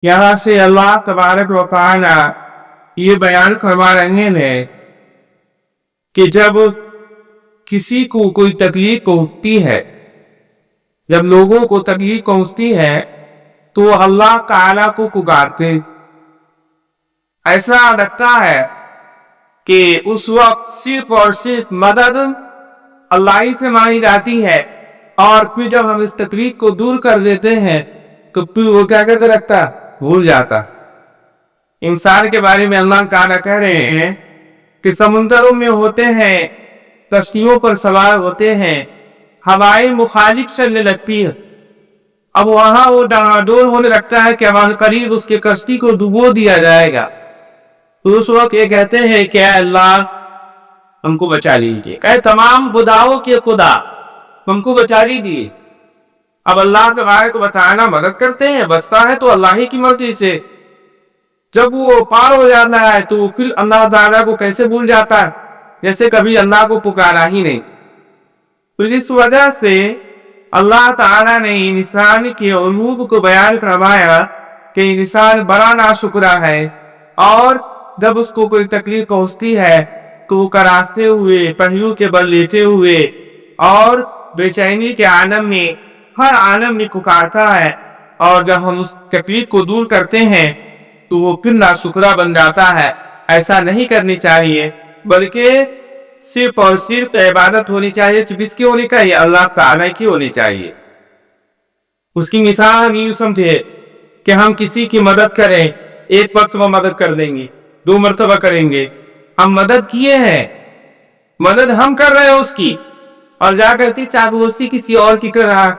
यहाँ से अल्लाह तबारक व तआला ये बयान फरमा रहे हैं कि जब किसी को कोई तकलीफ पहुंचती है, जब लोगों को तकलीफ पहुंचती है तो अल्लाह ताला को पुकारते। ऐसा लगता है कि उस वक्त सिर्फ और सिर्फ मदद अल्लाह ही से मांगी जाती है, और फिर जब हम इस तकलीफ को दूर कर देते हैं तो फिर वो क्या कहते रखता, भूल जाता। इंसान के बारे में अल्लाह ताला कह रहे हैं कि समुद्रों में होते हैं, कश्तियों पर सवार होते हैं, हवाएं मुखालिफ चलने लगती है, अब वहां वो डामाडोल होने लगता है कि हमारे करीब उसके कश्ती को डुबो दिया जाएगा। तो उस वक्त ये कहते हैं कि अल्लाह हमको बचा लीजिए, कहे तमाम खुदाओं के खुदा हमको बचा लीजिए। अब अल्लाह तबारक व तआला मदद करते हैं, बचता है तो अल्लाह ही की मर्जी से। जब वो पार हो जाता है तो फिर अल्लाह ताला को कैसे भूल जाता है, जैसे कभी अल्लाह को पुकारा ही नहीं। तो इस वजह से अल्लाह ताला ने इंसान के उलूब को बयान करवाया कि इंसान बड़ा नाशुक्रा है, और जब उसको कोई तकलीफ पहुंचती है तो वो करास्ते हुए, पहियों के बल लेटे हुए और बेचैनी के आलम में, हर आलम में पुकारता है, और जब हम उस तकलीफ को दूर करते हैं तो वो फिर नाशुक्रा बन जाता है। ऐसा नहीं करनी चाहिए, बल्कि सिर्फ और सिर्फ इबादत होनी चाहिए। किसकी होनी चाहिए? अल्लाह ताला की होनी चाहिए। उसकी मिसाल हम यूं समझे कि हम किसी की मदद करें, एक मरतबा मदद कर देंगे, 2 मरतबा करेंगे, हम मदद किए हैं, मदद हम कर रहे हैं उसकी, और जाकर के चाबोसी किसी और की कर रहा,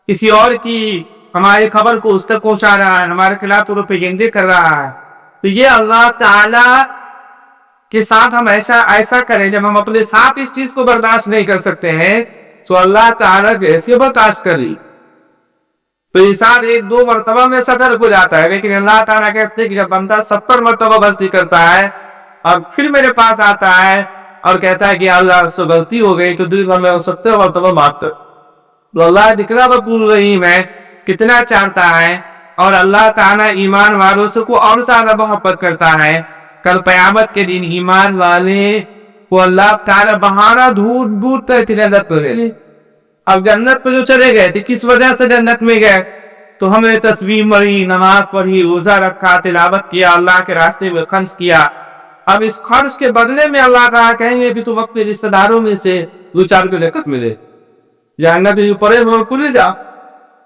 किसी और की हमारे खबर को उस तक पहुंचा रहा है, हमारे खिलाफ प्रोपेगेंडे कर रहा है। तो ये अल्लाह ताला के साथ हम ऐसा करें, जब हम अपने साथ इस चीज को बर्दाश्त नहीं कर सकते हैं तो अल्लाह ताला कैसे बर्दाश्त करी। तो इंसान 1-2 मरतबा में सतर्क हो जाता है, लेकिन अल्लाह ताला कहते हैं कि जब बंदा 70 मरतबा गलती करता है और फिर मेरे पास आता है और कहता है कि अल्लाह से गलती हो गई, तो दिल भर में 70 मरतबा माफ कर, तो अल्लाह दिखला बपूर रहीम है, कितना चाहता है। और अल्लाह ताला ईमान वालों से को और ज्यादा मोहब्बत करता है। कल क़यामत के दिन ईमान वाले को अल्लाह ताला बहाना ढूंढ ढूंढ कर जन्नत में ले। अब जन्नत पे जो चले गए थे, किस वजह से जन्नत में गए? तो हमने तस्बीह पढ़ी, नमाज पढ़ी, रोजा रखा, तिलावत किया, अल्लाह के रास्ते में खर्च किया। अब इस खर्च के बदले में अल्लाह ताला कहेंगे भी तुम अपने रिश्तेदारों में से 2-4 को लेकर मिले, जन्नत जो पड़े वो खुल जा।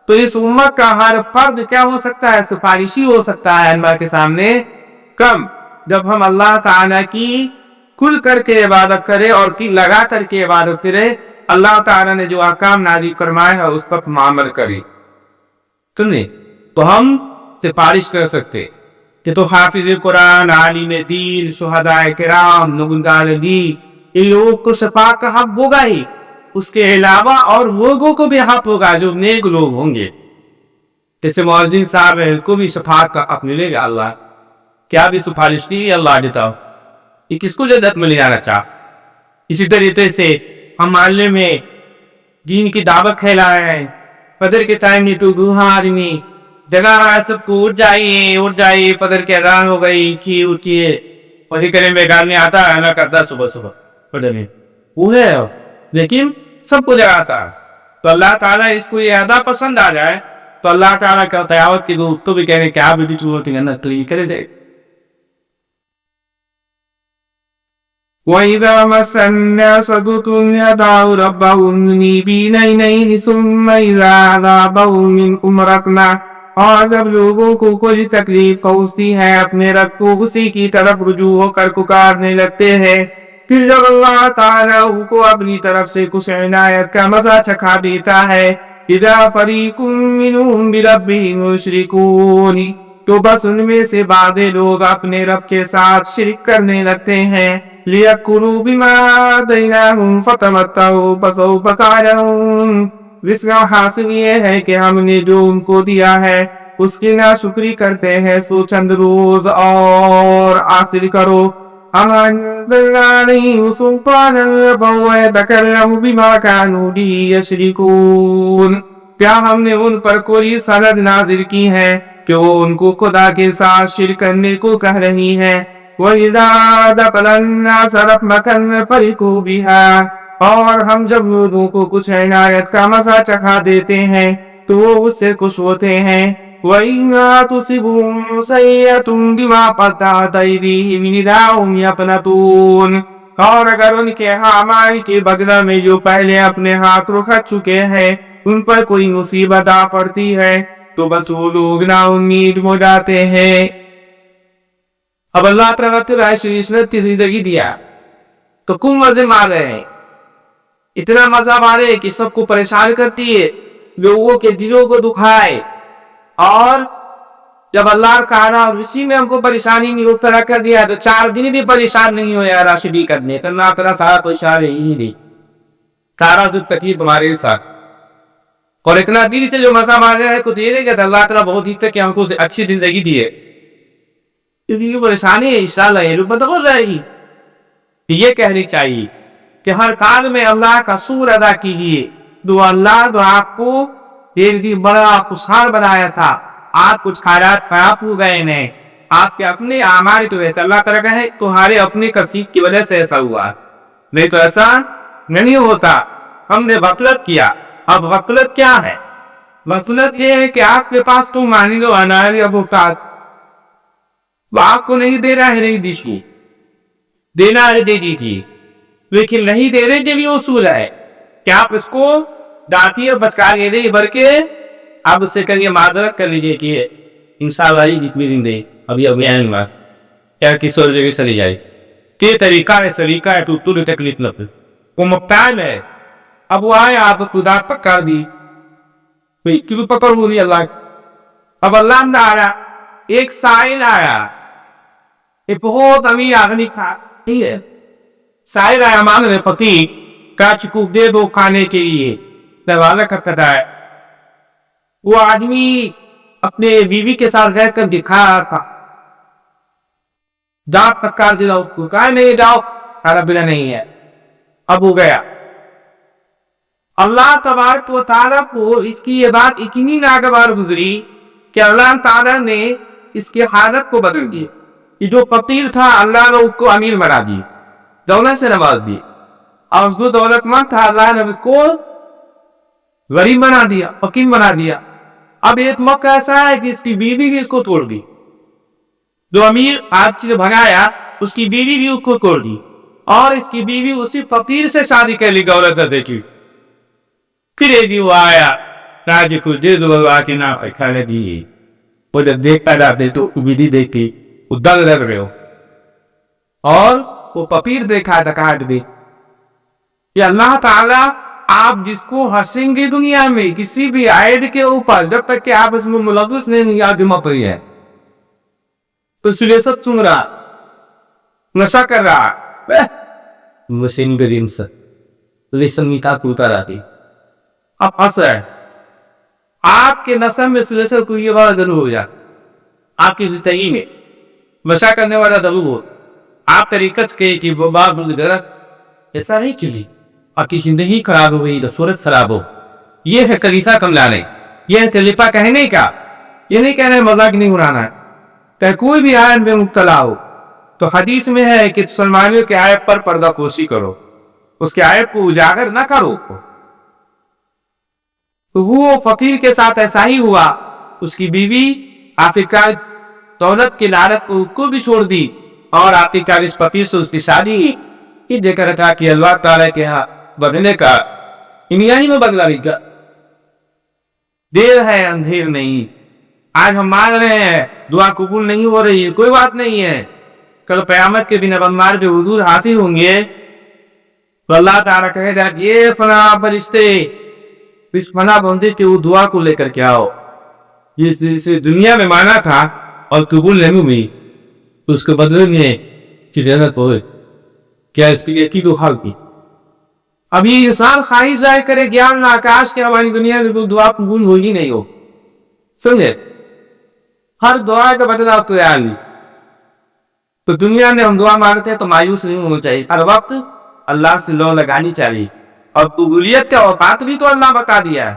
तो इस उम्मत का हर फर्द क्या हो सकता है? सिफारिशी हो सकता है अल्लाह के सामने कम, जब हम अल्लाह ताला की खुल करके इबादत करें और की लगा करके इबादत करें, अल्लाह ताला ने जो अहकाम नाज़िल फरमाए है उस पर अमल करें। सुनिए, तो हम सिफारिश कर सकते कि तो हाफिज कुरान, आलिम दीन, शुहदाए किराम, नुगुंदाल दी, इन लोगों को शफाअत का हक होगा ही, उसके अलावा और लोगों को भी हक होगा जो नेक लोग होंगे। जैसे मुअज्जिन साहब है, उनको भी शफाअत का हक मिलेगा। अल्लाह क्या भी सिफारिश की अल्लाह देता हो, ये किसको जन्नत में ले जाना चाह। इसी तरीके से हम मोहल्ले में दीन की दावत फैला रहे हैं, फजर के टाइम में तो बूढ़ा आदमी जगह सबको उठ जाइए, फजर के अज़ान हो गई कि उठिए, वही करे बेकार नहीं आता है ना, करता सुबह सुबह फजर में वो है, लेकिन सबको जगाता है। तो अल्लाह ताला इसको ये अदा पसंद आ जाए तो अल्लाह ताला का तयावत की दूत तो भी कह रहे क्या भी जन्नत तो ये करे जाए। وَإِذَا مَسَّ النَّاسَ ضُرٌّ دَعَوْا رَبَّهُم مُنِيبِينَ إِلَيْهِ ثُمَّ إِذَا أَذَاقَهُم مِّنْهُ رَحْمَةً، اور جب لوگوں کو کوئی تکلیف پہنچتی ہے اپنے رب کو اسی کی طرف رجوع ہو کر پکارنے لگتے ہیں، پھر جب اللہ تعالیٰ کو اپنی طرف سے کچھ عنایت کا مزہ چکھا دیتا ہے، اِذَا فَرِيقٌ مِّنْهُم بِرَبِّهِمْ يُشْرِكُونَ، تو بس ان میں سے بعض لوگ اپنے رب کے ساتھ شرک کرنے لگتے ہیں۔ لِيَكْفُرُوا بِمَا آتَيْنَاهُمْ فَتَمَتَّعُوا فَسَوْفَ تَعْلَمُونَ، اس کا حاصل یہ ہے کہ ہم نے جو ان کو دیا ہے اس کی ناشکری کرتے ہیں، سو چند روز اور حاصل کرو۔ أَمْ أَنزَلْنَا عَلَيْهِمْ سُلْطَانًا فَهُوَ يَتَكَلَّمُ بِمَا كَانُوا بِهِ يَشْرِكُونَ، کیا ہم نے ان پر کوئی سند نازل کی ہے کہ وہ ان کو خدا کے ساتھ شرک کرنے کو کہہ رہی ہیں۔ وَإِذَا دَخَلَ النَّاسَ رَحْمَةً فَرِحُوا بِهَا، اور ہم جب لوگوں کو کچھ عنایت کا مزہ چکھا دیتے ہیں تو وہ اس سے خوش ہوتے ہیں۔ وَإِذَا تُصِبْهُمْ سَيِّئَةٌ بِمَا قَدَّمَتْ أَيْدِيهِمْ إِذَا هُمْ يَقْنَطُونَ، اور اگر ان کے اعمال کے بدلہ میں جو پہلے اپنے ہاتھ رکھ چکے ہیں ان پر کوئی مصیبت آ پڑتی ہے تو بس وہ لوگ نا امید ہو جاتے ہیں۔ اب اللہ تعالیٰ عشرت کی زندگی دیا تو کم مزے مار رہے ہیں، اتنا مزہ مارے کہ سب کو پریشان کرتی ہے، لوگوں کے دلوں کو دکھائے، اور جب اللہ کہا اور اسی میں ہم کو پریشانی نہیں اترا کر دیا تو 4 دن بھی پریشان نہیں ہو یار راشدی کرنے تو اللہ تعالیٰ سارا پریشان ہی نہیں، سارا سب تکلیف ہمارے ساتھ، اور اتنا دل سے جو مزہ مار رہا ہے کو دے رہے گا تو اللہ تعالیٰ بہت ہی تک کہ ہم کو اچھی زندگی دی ہے، کیونکہ پریشانی ہے انشاءاللہ یہ ربت ہو جائے گی۔ یہ کہنی چاہیے کہ ہر کام میں اللہ کا شکر ادا کیجیے، اللہ آپ کو ایک دن بڑا خوشحال بنایا تھا، آپ کچھ خیرات خراب ہو گئے نہیں، آپ کے اپنے اعمال تو ایسا اللہ تعالیٰ کا ہے تمہارے اپنے کسب کی وجہ سے ایسا ہوا، نہیں تو ایسا نہیں ہوتا۔ ہم نے غفلت کیا۔ اب غفلت کیا ہے؟ غفلت یہ ہے کہ آپ کے پاس تو مانی لو انار یا بوتات، وہ آپ کو نہیں دے رہا ہے، نہیں دیشی دینا ہے دے دیجیے، لیکن نہیں دے رہے جو بھی اصول ہے کہ آپ اس کو ڈانٹیے اور بچکار یہ دے بھر کے آپ اس سے کریے معذرت کر لیجیے کہ انشاءاللہ ہی جتنی دن دے ابھی آئیں گا یا کسی اور جگہ چلی جائے، یہ طریقہ ہے، سلیقہ ہے، تو تکلیف نہ پہ وہ مبتال ہے۔ اب وہ آئے آپ خدا پکار دی کیوں پکڑ ہو رہی اللہ، اب اللہ نے آیا ایک سائل آیا، ایک بہت امیر آدمی تھا، ٹھیک ہے، سائل آیا مانگ رہے پتی کا چکو دے دو کھانے کے لیے، دروازہ کھٹکھٹا ہے، وہ آدمی اپنے بیوی کے ساتھ رہ کر دکھا رہا تھا، جاپ پکار دے رہا کو کہا نہیں جاؤ کھانا پینا نہیں ہے، اب ہو گیا۔ اللہ تبارک و تعالیٰ کو اس کی یہ بات اتنی ناگوار گزری کہ اللہ تعالیٰ نے اس کی حالت کو بدل دی، یہ جو فقیر تھا اللہ نے اس کو امیر بنا دی، دولت سے نواز دی، اور اس کو دولت مند تھا اللہ نے اس کو غریب بنا دیا، فقیر بنا دیا۔ اب ایک موقع ایسا ہے کہ اس کی بیوی بھی اس کو توڑ دی، جو امیر آج سے بھگایا اس کی بیوی بھی اس کو توڑ دی، اور اس کی بیوی اسی فقیر سے شادی کر لی دولت دیکھی، پھر ایک دن وہ آیا راجے کو دے دو آتی نہ کھانے دی، وہ جب دیکھتا جاتے تو بیوی دیکھتی وہ دل لگ رہے ہو، اور وہ فقیر دیکھا دکاٹ دی کہ اللہ تعالیٰ آپ جس کو ہنسیں گے دنیا میں کسی بھی عائد کے اوپر جب تک کہ آپ اس میں ملوث نہیں یاد مت ہے تو سلیست سن رہا نشہ کر رہا مسین گریم سے لیسن میٹھا کوتا رہتی، اب اثر آپ کے نسل میں سلیست کو یہ بڑا ضرور ہو جائے، آپ کی زندگی میں نشہ کرنے والا ضرور ہو، آپ طریقت کے کہ وہ باب درخت ایسا نہیں چلی، آپ کی زندگی خراب ہو گئی تو صورت خراب ہو۔ یہ ہے کلیسا کملانے، یہ ہے کلیپا کہنے کا، یہ نہیں کہنا ہے مذاق نہیں اڑانا ہے، کہ کوئی بھی آیت میں مبتلا ہو تو حدیث میں ہے کہ مسلمانوں کے آیت پر پردہ کوشی کرو، اس کے آیت کو اجاگر نہ کرو۔ تو وہ فقیر کے ساتھ ایسا ہی ہوا، اس کی بیوی آخرکار دولت کی لالچ کو بھی چھوڑ دی، اور آخرکار اس فقیر سے اس کی شادی کی ذکر تھا کہ اللہ تعالیٰ کے ہاں بدلنے کا انہیں میں بدلا لکھا، دیر ہے اندھیر نہیں۔ آج ہم مان رہے ہیں دعا قبول نہیں ہو رہی ہے، کوئی بات نہیں ہے، کل قیامت کے دن ابنمار کے حضور حاصل ہوں گے تو اللہ تعالیٰ کہے گا یہ فلاں فرشتے اس فلاں بندے کے وہ دعا کو لے کر کے آؤ، جس دنیا میں مانا تھا اور قبول نہیں ہوئی تو اس کے بدلے میں جنت ہوئے، کیا اس کے لیے کی دو حال کی۔ ابھی انسان خواہش ظاہر کرے گیان نہ آکاش کے ہماری دنیا میں تو دعا قبول ہوگی نہیں ہو، سمجھے، ہر دعا کا بدلا تو یار نہیں، تو دنیا میں ہم دعا مانگتے ہیں تو مایوس نہیں ہونا چاہیے، ہر وقت اللہ سے لو لگانی چاہیے، اور قبولیت کے اوقات بھی تو اللہ بتا دیا ہے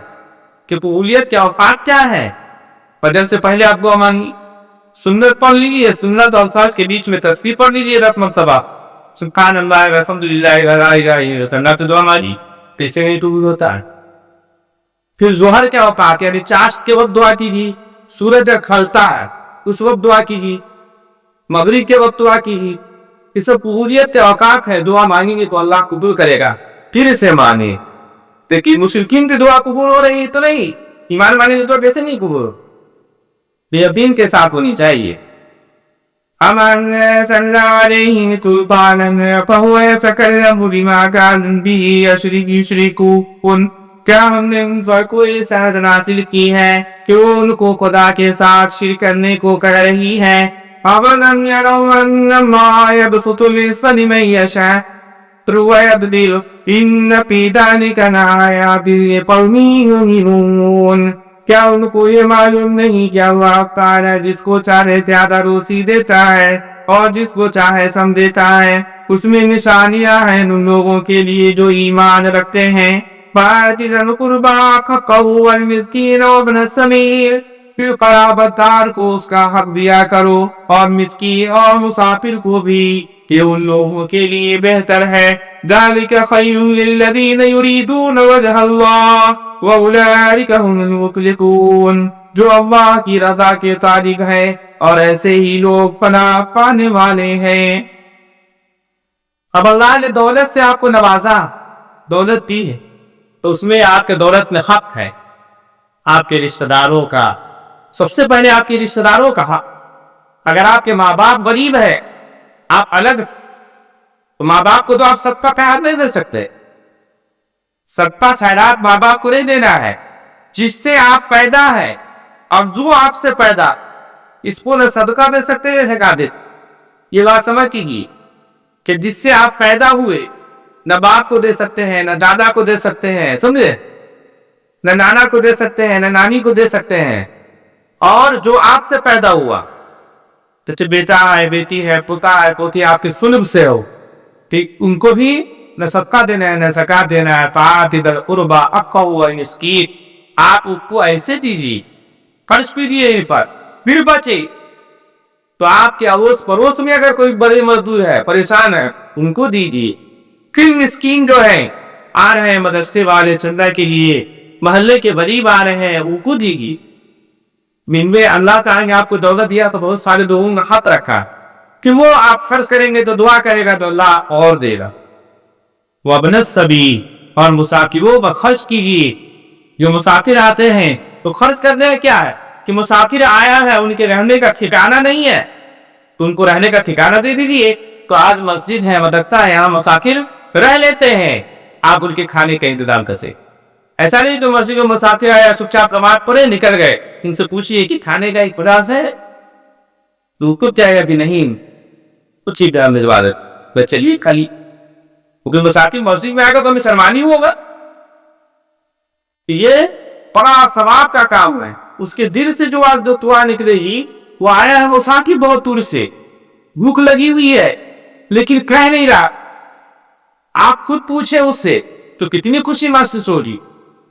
کہ قبولیت کے اوقات کیا ہے، फजर से पहले आप दुआ मांगी, सुन्नत पढ़ लीजिए, सुन्नत और फर्ज के बीच में तस्बीह पढ़ लीजिए 10 मरतबा, सुब्हान अल्लाह व अल्हम्दुलिल्लाह व ला इलाहा इल्लल्लाह तो दुआ मांगी, पैसे नहीं टूट होता है। फिर जोहर के औकात यानी चाश के वक्त दुआ कीजिए, सूरज जब खलता है उस वक्त दुआ कीजिए, मगरिब के वक्त दुआ कीजिए। ये सब कबूलियत के औकात है, दुआ मांगेंगे तो अल्लाह कबूल करेगा। फिर से मांगे, लेकिन मुशरिकीन की दुआ कबूल हो रही है तो नहीं, ईमान वाले की दुआ कैसे नहीं कबूल, बेयकीन के साथ होनी चाहिए। अमन सल्लल्लाहु तुबानन फहुव सकल्लमु बिमा कान बिही यशरिकून, क्या हमने उन पर कोई सनद हासिल की है कि उनको खुदा के साथ शिरक करने को कह रही है। अवलम यरौ अन्नमा यबसुतु रिज़्क़ लिमन यशाअ व यक़दिरु इन्न फी ज़ालिका लआयातिन लिक़ौमिन युमिनून, क्या उनको ये मालूम नहीं कि अल्लाह ताला जिसको चाहे ज्यादा रोसी देता है और जिसको चाहे सम देता है, उसमें निशानियां हैं उन लोगों के लिए जो ईमान रखते हैं। बातिल कुर्बा हक़्क़हु वल मिस्कीन वब्न सबील, फिर क़राबतदार को उसका हक दिया करो और मिस्कीन और मुसाफिर को भी, ये उन लोगों के लिए बेहतर है। ज़ालिका खैरुन लिल्लज़ीना युरीदून वजह अल्लाह व उलाइका हुमुल मुफ़्लिहून, जो अल्लाह की रज़ा के तालिब है और ऐसे ही लोग पनाह पाने वाले हैं। अब अल्लाह ने दौलत से आपको नवाजा, दौलत दी है, तो उसमें आपके दौलत में हक है, आपके रिश्तेदारों का, सबसे पहले आपके रिश्तेदारों का हक। अगर आपके माँ बाप गरीब है, आप अलग, तो माँ बाप को तो आप सबका प्यार नहीं दे सकते, सबका खैरात माँ बाप को नहीं देना है। जिससे आप पैदा है और जो आपसे पैदा, इसको न सदका दे सकते हैं ज़कात दे। ये बात समझ कीजिए कि जिससे आप पैदा हुए, न बाप को दे सकते हैं, न दादा को दे सकते हैं, समझे, न नाना को दे सकते हैं, न नानी को दे सकते हैं। और जो आपसे पैदा हुआ, तो बेटा है, बेटी है, पुता है, पोती आपके सुल्ब से हो, ठीक, उनको भी न सदका देना है, न ज़कात देना है। फातिदल कुर्बा हक़्क़हु वल मिस्कीन, आप उसको ऐसे दीजिए, खर्च कीजिए इन पर, फिर बचे तो आपके अड़ोस पड़ोस में अगर कोई बड़े मजदूर है, परेशान है, उनको दीजिए। फिर मिस्कीन जो है, आ रहे हैं मदरसे वाले चंदा के लिए, मोहल्ले के गरीब आ रहे हैं, उनको दीजिए। मिनवे अल्लाह ताला ने आपको दौलत दिया तो बहुत सारे लोगों ने हाथ रखा कि वो आप खर्च करेंगे तो दुआ करेगा तो अल्लाह और देगा। वब्न सबील, और मुसाफिरों पर खर्च कीजिए। जो मुसाफिर आते हैं तो खर्च करने में क्या है कि मुसाफिर आया है, उनके रहने का ठिकाना नहीं है, तो उनको रहने का ठिकाना दे दीजिए। तो आज मस्जिद है, मदरसा है, यहाँ मुसाफिर रह लेते हैं, आप उनके खाने का इंतजाम कैसे। ऐसा नहीं तो मस्जिद में मुसाफिर आया, चुपचाप नमाज पढ़े निकल गए, इनसे पूछिए कि खाने का एक प्रयास है, तो कुछ जाएगा कि नहीं, कुछ ही भिजवा दे, चलिए खाली, क्योंकि मुसाफिर मस्जिद में आएगा तो हमें शर्मानी होगा। ये बड़ा सवाब का काम है। उसके दिल से जो आज दो दुआ निकलेगी, वो आया है मुसाफिर बहुत दूर से, भूख लगी हुई है लेकिन कह नहीं रहा, आप खुद पूछे उससे तो कितनी खुशी महसूस होगी।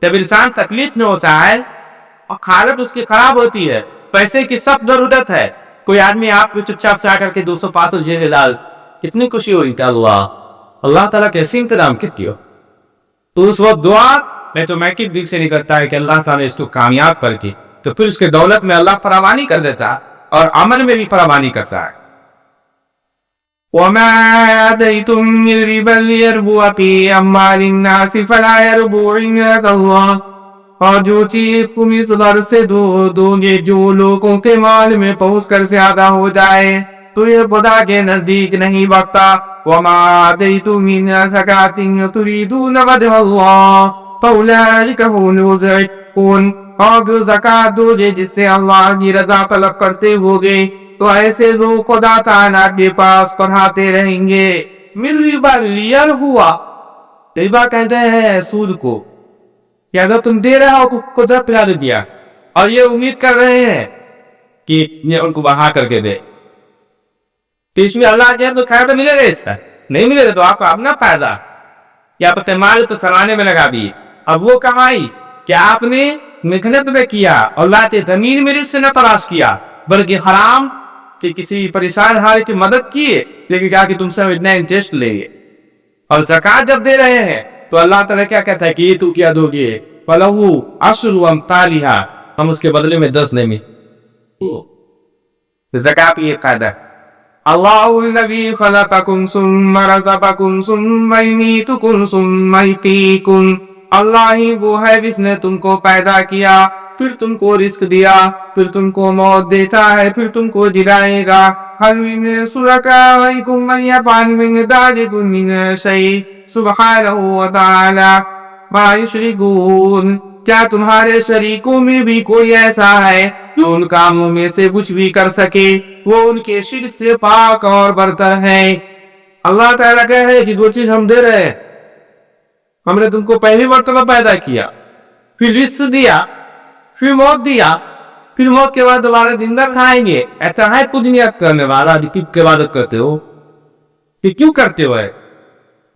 जब इंसान तकलीफ में होता है और हालत उसकी खराब होती है, पैसे की सब जरूरत है, कोई आदमी आपको चुपचाप से आकर के 200-500 जेल डाल, कितनी खुशी होगी। अल्लाह ताला कैसे इंतजाम करती हो। तो उस वक्त दुआ ऑटोमेटिक दिल से निकलता है कि अल्लाह ताला इसको कामयाब करके, तो फिर उसके दौलत में अल्लाह फरावानी कर देता है और अमल में भी फरावानी करता है। वमा आतैतुम मिन रिबा लियरबुअ फी अम्वालिन्नास फला यरबु इंदल्लाह, और जो चीज तुम इस दर से दोगे जो लोगों के माल में पहुंच कर ज्यादा हो जाए, तो ये खुदा के नजदीक नहीं बढ़ता। वमा आतैतुम मिन ज़कातिन तुरीदून वजह अल्लाह फउलाइका हुमुल मुज़हिदून, और जो ज़कात दोगे जिससे अल्लाह की रज़ा तलब करते होगे, तो ऐसे लोग खुदा ताला के पास पढ़ाते रहेंगे। मिन रिबा लियरबुआ, रिबा कहते हैं सूद को, कि अगर तुम दे रहे हो को जब पिला दिया और ये उम्मीद कर रहे हैं कि ये उनको बढ़ा करके दे, तो इसमें अल्लाह के तो खैर तो मिलेगा, इसका नहीं मिलेगा तो आपको अपना फायदा, या पते माल तो सराने में लगा दिए। अब वो कमाई कि आपने मेहनत में किया और लाते जमीन में रिस्क न तलाश किया, बल्कि हराम कि किसी परेशान हाल की मदद किए, लेकिन कहा कि तुमसे हम इतना इंटरेस्ट लेंगे। और ज़कात जब दे रहे हैं तो अल्लाह ताला क्या कहता है कि ये तू क्या दोगे, फलहु अश्रु अम्सालिहा, हम उसके बदले में 10 देंगे। ज़कात ये कायदा है। अल्लाहुल्लज़ी खलक़कुम सुम्मा रज़क़कुम सुम्मा युमीतुकुम सुम्मा युहयीकुम, अल्लाह ही वो है जिसने तुमको पैदा किया, फिर तुमको रिस्क दिया, फिर तुमको मौत देता है, फिर तुमको जिलाएगा। हल मिन शुरकाइकुम मन यफ़अलु मिन ज़ालिकुम मिन शै सुब्हानहु व तआला मा युश्रिकून, क्या तुम्हारे शरीकों में भी कोई ऐसा है जो उन कामों में से कुछ भी कर सके, वो उनके शिर्क से पाक और बरतर है। अल्लाह ताला कह है कि जो चीज हम दे रहे हैं, हमने तुमको पहली मर्तबा पैदा किया, फिर रिस्क दिया, फिर मौत दिया, फिर मौत के बाद दोबारा जिंदा खाएंगे। ऐसा है पुण्य करने वाला, किसकी इबादत करते हो, कि क्यों करते हो?